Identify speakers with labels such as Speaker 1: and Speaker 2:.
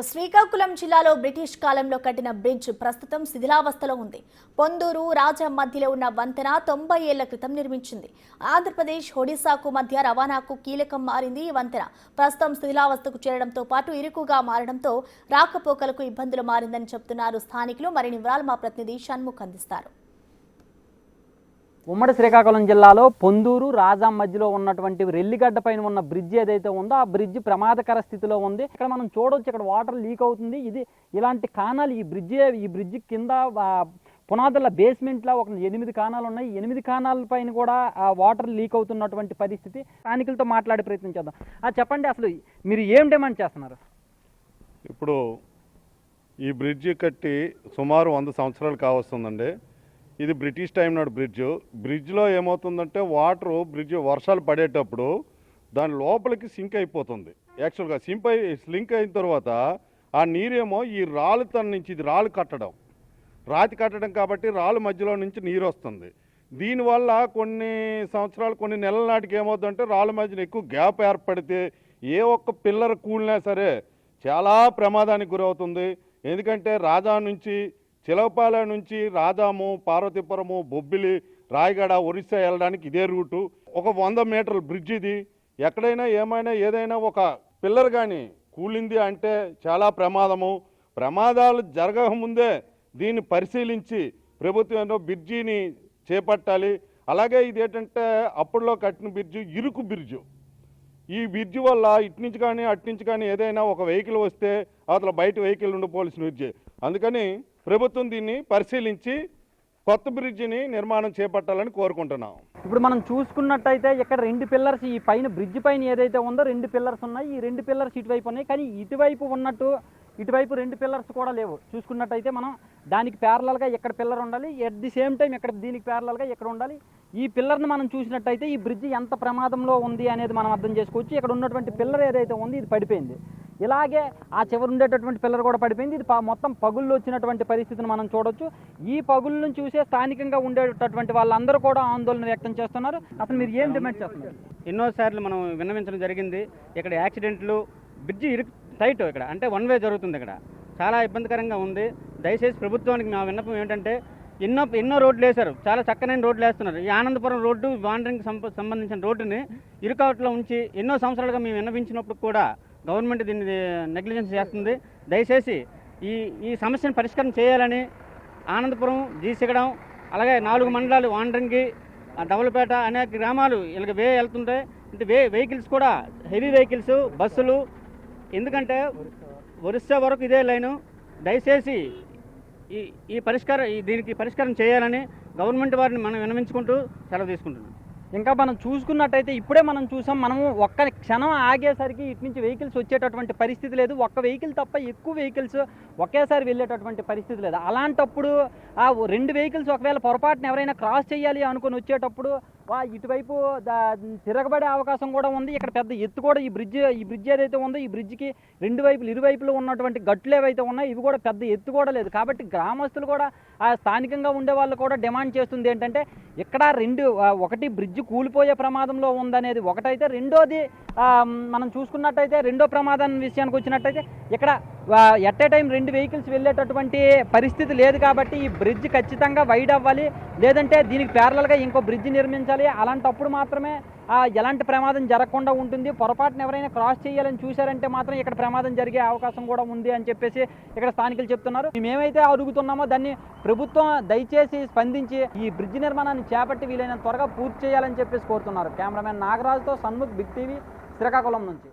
Speaker 1: శ్రీకాకుళం జిల్లాలో బ్రిటిష్ కాలంలో కట్టిన బ్రిడ్జ్ ప్రస్తుతం శిథిలావస్థలో ఉంది. పొందూరు రాజం మధ్యలో ఉన్న వంతెన 90 ఏళ్ల క్రితం నిర్మించింది. ఆంధ్రప్రదేశ్ ఒడిశాకు మధ్య రవాణాకు కీలకం మారింది ఈ వంతెన. ప్రస్తుతం శిథిలావస్థకు చేరడంతో పాటు ఇరుకుగా మారడంతో రాకపోకలకు ఇబ్బందులు మారిందని చెబుతున్నారు స్థానికులు. మరిన్ని వివరాలు మా ప్రతినిధి షణ్ముఖ్ అందిస్తారు.
Speaker 2: ఉమ్మడి శ్రీకాకుళం జిల్లాలో పొందూరు రాజాం మధ్యలో ఉన్నటువంటి రెల్లిగడ్డ పైన ఉన్న బ్రిడ్జ్ ఏదైతే ఉందో ఆ బ్రిడ్జ్ ప్రమాదకర స్థితిలో ఉంది. ఇక్కడ మనం చూడవచ్చు, ఇక్కడ వాటర్ లీక్ అవుతుంది. ఇది ఇలాంటి కానాలు ఈ బ్రిడ్జ్ కింద పునాదుల బేస్మెంట్లో ఒక 8 కానాలు ఉన్నాయి. 8 కానాల పైన కూడా వాటర్ లీక్ అవుతున్నటువంటి పరిస్థితి. స్థానికులతో మాట్లాడే ప్రయత్నం చేద్దాం. చెప్పండి, అసలు మీరు ఏం డిమాండ్ చేస్తున్నారు?
Speaker 3: ఇప్పుడు ఈ బ్రిడ్జి కట్టి సుమారు 100 సంవత్సరాలు కావస్తుందండి. ఇది బ్రిటిష్ టైం నాడు బ్రిడ్జ్లో ఏమవుతుందంటే బ్రిడ్జ్ వర్షాలు పడేటప్పుడు దాని లోపలికి సింక్ అయిపోతుంది. యాక్చువల్గా స్లింక్ అయిన తర్వాత ఆ నీరేమో ఈ రాళ్ళ నుంచి, ఇది రాతి కట్టడం కాబట్టి రాళ్ళ మధ్యలో నుంచి నీరు వస్తుంది. దీనివల్ల కొన్ని నెలల నాటికి ఏమవుతుందంటే రాళ్ళ మధ్యన ఎక్కువ గ్యాప్ ఏర్పడితే ఏ ఒక్క పిల్లర్ కూలినా సరే చాలా ప్రమాదానికి గురవుతుంది. ఎందుకంటే రాజా నుంచి, చిలకపాలెం నుంచి రాజాము, పార్వతీపురము, బొబ్బిలి, రాయగడ, ఒరిస్సా వెళ్ళడానికి ఇదే రూటు. ఒక 100 మీటర్ల బ్రిడ్జ్ ఇది. ఎక్కడైనా ఏదైనా ఒక పిల్లర్ కానీ కూలింది అంటే చాలా ప్రమాదాలు జరగకముందే దీన్ని పరిశీలించి ప్రభుత్వం బ్రిడ్జిని చేపట్టాలి. అలాగే ఇదేంటంటే అప్పట్లో కట్టిన ఇరుకు బ్రిడ్జు. ఈ బ్రిడ్జి వల్ల ఇటు నుంచి కానీ అటు నుంచి కానీ ఏదైనా ఒక వెహికల్ వస్తే అవతల బయట వెహికల్ ఉండిపోవాల్సిన బ్రిడ్జి. అందుకని ప్రభుత్వం దీన్ని పరిశీలించి కొత్త బ్రిడ్జిని నిర్మాణం చేపట్టాలని కోరుకుంటున్నాం.
Speaker 2: ఇప్పుడు మనం చూసుకున్నట్టయితే ఇక్కడ 2 పిల్లర్స్ ఈ పైన బ్రిడ్జ్ పైన ఏదైతే ఉందో 2 పిల్లర్స్ ఉన్నాయి. ఈ 2 పిల్లర్స్ ఇటువైపు ఉన్నాయి, కానీ ఇటువైపు ఉన్నట్టు ఇటువైపు 2 పిల్లర్స్ కూడా లేవు. చూసుకున్నట్టయితే మనం దానికి ప్యారలల్గా ఇక్కడ పిల్లర్ ఉండాలి, ఎట్ ది సేమ్ టైం ఇక్కడ దీనికి ప్యారలల్గా ఇక్కడ ఉండాలి. ఈ పిల్లర్ని మనం చూసినట్టయితే ఈ బ్రిడ్జ్ ఎంత ప్రమాదంలో ఉంది అనేది మనం అర్థం చేసుకోవచ్చు. ఇక్కడ ఉన్నటువంటి పిల్లర్ ఏదైతే ఉంది ఇది పడిపోయింది. ఇలాగే ఆ చివరి ఉండేటటువంటి పిల్లర్ కూడా పడిపోయింది. ఇది మొత్తం పగుళ్ళు వచ్చినటువంటి పరిస్థితిని మనం చూడొచ్చు. ఈ పగుళ్ళను చూసే స్థానికంగా ఉండేటటువంటి వాళ్ళందరూ కూడా ఆందోళన వ్యక్తం చేస్తున్నారు. అసలు మీరు ఏం డిమాండ్ చేస్తున్నారు?
Speaker 4: ఎన్నోసార్లు మనం విన్నవించడం జరిగింది. ఇక్కడ యాక్సిడెంట్లు, బ్రిడ్జి టైట్, ఇక్కడ అంటే 1 వే జరుగుతుంది. ఇక్కడ చాలా ఇబ్బందికరంగా ఉంది. దయచేసి ప్రభుత్వానికి నా విన్నపం ఏంటంటే ఎన్నో రోడ్లు వేశారు, చాలా చక్కనైన రోడ్లు వేస్తున్నారు. ఈ ఆనందపురం రోడ్డు వాండరింగ్ సంబంధించిన రోడ్డుని ఇరుకాట్లో ఉంచి ఎన్నో సంవత్సరాలుగా మేము విన్నవించినప్పుడు కూడా గవర్నమెంట్ దీన్ని నెగ్లిజెన్స్ చేస్తుంది. దయచేసి ఈ సమస్యను పరిష్కారం చేయాలని ఆనందపురం, జీసిగడం, అలాగే 4 మండలాలు వాండరింగి, దవలపేట అనేక గ్రామాలు ఇలాగ వే వెళ్తుంటాయి. వెహికల్స్ కూడా హెవీ వెహికల్స్, బస్సులు, ఎందుకంటే ఒరిస్సా వరకు ఇదే లైను. దయచేసి దీనికి పరిష్కారం చేయాలని గవర్నమెంట్ వారిని మనం విన్నవించుకుంటూ సెలవు తీసుకుంటున్నాం.
Speaker 2: ఇంకా మనం చూసుకున్నట్టయితే ఇప్పుడే మనం చూసాం, మనము ఒక్క క్షణం ఆగేసరికి ఇటు నుంచి వెహికల్స్ వచ్చేటటువంటి పరిస్థితి లేదు. ఒక్క వెహికల్ తప్ప ఎక్కువ వెహికల్స్ ఒకేసారి వెళ్ళేటటువంటి పరిస్థితి లేదు. అలాంటప్పుడు ఆ 2 వెహికల్స్ ఒకవేళ పొరపాటున ఎవరైనా క్రాస్ చేయాలి అనుకుని వచ్చేటప్పుడు ఇటువైపు తిరగబడే అవకాశం కూడా ఉంది. ఇక్కడ పెద్ద ఎత్తు కూడా ఈ బ్రిడ్జ్ ఏదైతే ఉందో ఈ బ్రిడ్జికి ఇరువైపులు ఉన్నటువంటి గట్లు ఏవైతే ఉన్నాయో ఇవి కూడా పెద్ద ఎత్తు కూడా లేదు. కాబట్టి గ్రామస్తులు కూడా స్థానికంగా ఉండే వాళ్ళు కూడా డిమాండ్ చేస్తుంది ఏంటంటే ఇక్కడ ఒకటి బ్రిడ్జ్ కూలిపోయే ప్రమాదంలో ఉందనేది ఒకటైతే, రెండోది మనం చూసుకున్నట్టయితే రెండో ప్రమాదం విషయానికి వచ్చినట్టయితే ఇక్కడ ఎట్ ఏ టైం 2 వెహికల్స్ వెళ్ళేటటువంటి పరిస్థితి లేదు. కాబట్టి ఈ బ్రిడ్జ్ ఖచ్చితంగా వైడ్ అవ్వాలి, లేదంటే దీనికి ప్యారలల్గా ఇంకో బ్రిడ్జ్ నిర్మించాలి. అలాంటప్పుడు మాత్రమే ఎలాంటి ప్రమాదం జరగకుండా ఉంటుంది. పొరపాటున ఎవరైనా క్రాస్ చేయాలని చూశారంటే మాత్రం ఇక్కడ ప్రమాదం జరిగే అవకాశం కూడా ఉంది అని చెప్పేసి ఇక్కడ స్థానికులు చెప్తున్నారు. మేమైతే అడుగుతున్నామో దాన్ని ప్రభుత్వం దయచేసి స్పందించి ఈ బ్రిడ్జ్ నిర్మాణాన్ని చేపట్టి వీలైనంత త్వరగా పూర్తి చేయాలని చెప్పేసి కోరుతున్నారు. కెమెరామెన్ నాగరాజుతో షణ్ముఖ్, బిగ్ టీవీ, శ్రీకాకుళం నుంచి.